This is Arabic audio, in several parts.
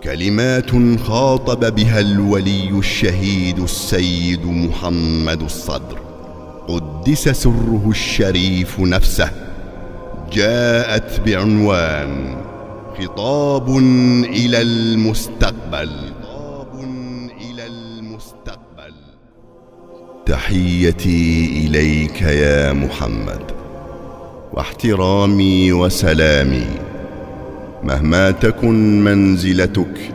كلمات خاطب بها الولي الشهيد السيد محمد الصدر قدس سره الشريف نفسه، جاءت بعنوان خطاب إلى المستقبل. تحيتي إليك يا محمد، واحترامي وسلامي، مهما تكن منزلتك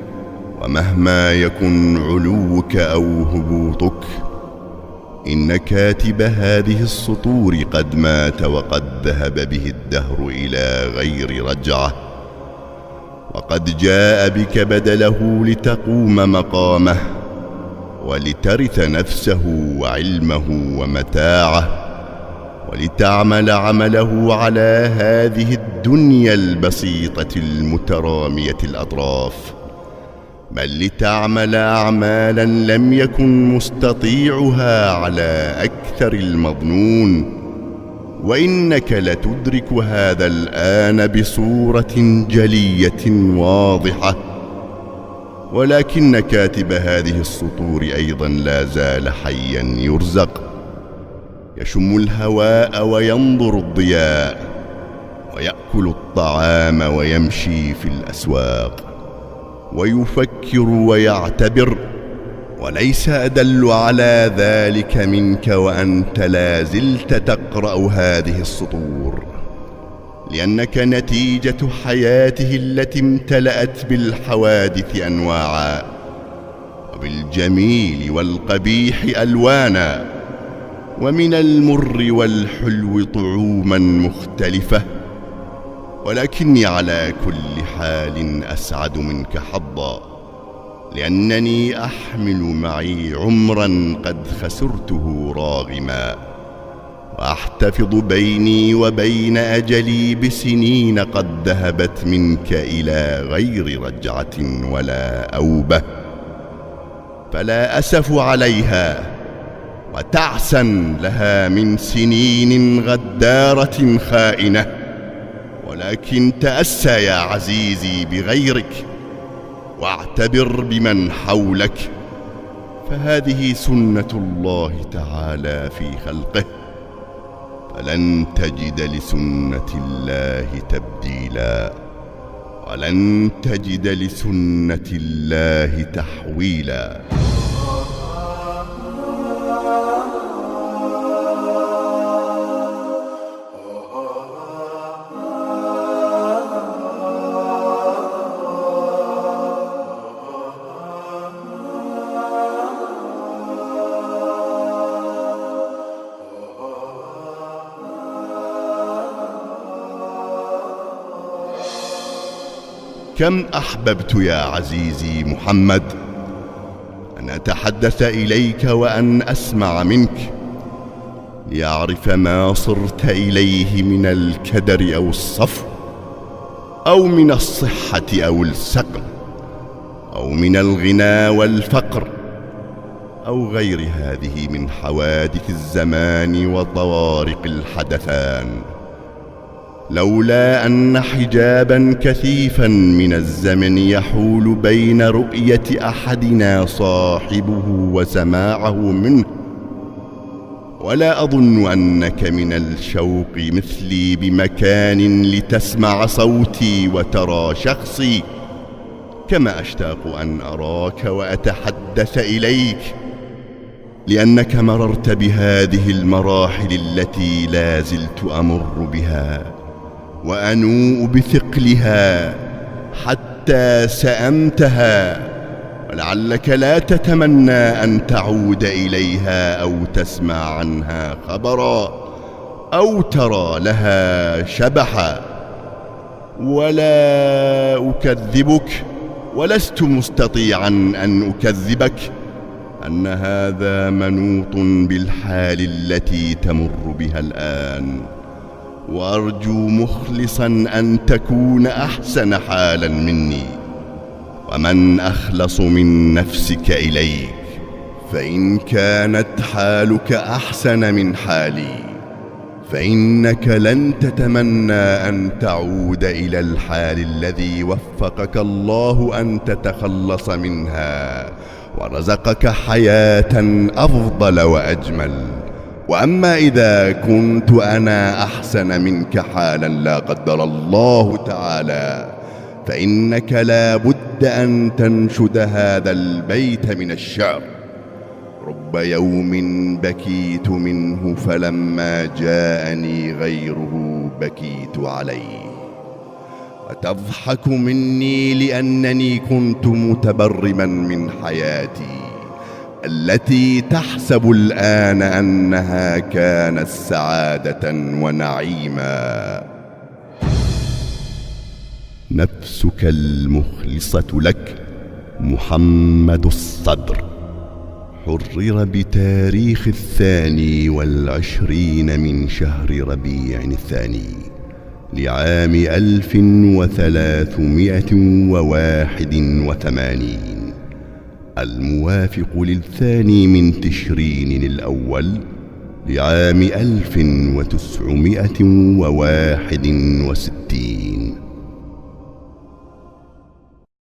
ومهما يكن علوك أو هبوطك، إن كاتب هذه السطور قد مات وقد ذهب به الدهر إلى غير رجعة، وقد جاء بك بدله لتقوم مقامه ولترث نفسه وعلمه ومتاعه، ولتعمل عمله على هذه الدنيا البسيطة المترامية الأطراف، بل لتعمل أعمالا لم يكن مستطيعها على أكثر المظنون، وإنك لتدرك هذا الآن بصورة جلية واضحة. ولكن كاتب هذه السطور أيضا لا زال حيا يرزق، يشم الهواء وينظر الضياء ويأكل الطعام ويمشي في الأسواق ويفكر ويعتبر، وليس أدل على ذلك منك وأنت لا زلت تقرأ هذه السطور، لأنك نتيجة حياته التي امتلأت بالحوادث أنواعا وبالجميل والقبيح ألوانا، ومن المر والحلو طعوما مختلفة. ولكني على كل حال أسعد منك حظا، لأنني أحمل معي عمرا قد خسرته راغما، وأحتفظ بيني وبين أجلي بسنين قد ذهبت منك إلى غير رجعة ولا أوبة، فلا أسف عليها وتعسا لها من سنين غدارة خائنة، ولكن تأسى يا عزيزي بغيرك واعتبر بمن حولك، فهذه سنة الله تعالى في خلقه، فلن تجد لسنة الله تبديلا، ولن تجد لسنة الله تحويلا. كم أحببت يا عزيزي محمد أن أتحدث إليك وأن أسمع منك، ليعرف ما صرت إليه من الكدر أو الصفو، أو من الصحة أو السقم، أو من الغنى والفقر، أو غير هذه من حوادث الزمان وطوارق الحدثان، لولا أن حجابا كثيفا من الزمن يحول بين رؤية أحدنا صاحبه وسماعه منه. ولا أظن أنك من الشوق مثلي بمكان لتسمع صوتي وترى شخصي، كما أشتاق أن أراك وأتحدث إليك، لأنك مررت بهذه المراحل التي لا زلت أمر بها وأنوء بثقلها حتى سأمتها، ولعلك لا تتمنى أن تعود إليها أو تسمع عنها خبرا أو ترى لها شبحا. ولا أكذبك، ولست مستطيعا أن أكذبك، أن هذا منوط بالحال التي تمر بها الآن، وأرجو مخلصا أن تكون أحسن حالا مني، ومن أخلص من نفسك إليك، فإن كانت حالك أحسن من حالي فإنك لن تتمنى أن تعود إلى الحال الذي وفقك الله أن تتخلص منها ورزقك حياة أفضل وأجمل. وأما إذا كنت أنا أحسن منك حالا لا قدر الله تعالى، فإنك لا بد أن تنشد هذا البيت من الشعر: رب يوم بكيت منه فلما جاءني غيره بكيت عليه، وتضحك مني لأنني كنت متبرما من حياتي التي تحسب الآن أنها كانت سعادة ونعيما. نفسك المخلصة لك محمد الصدر حرر بتاريخ 22 من شهر ربيع الثاني لعام 1381 الموافق للثاني من تشرين الأول لعام 1961.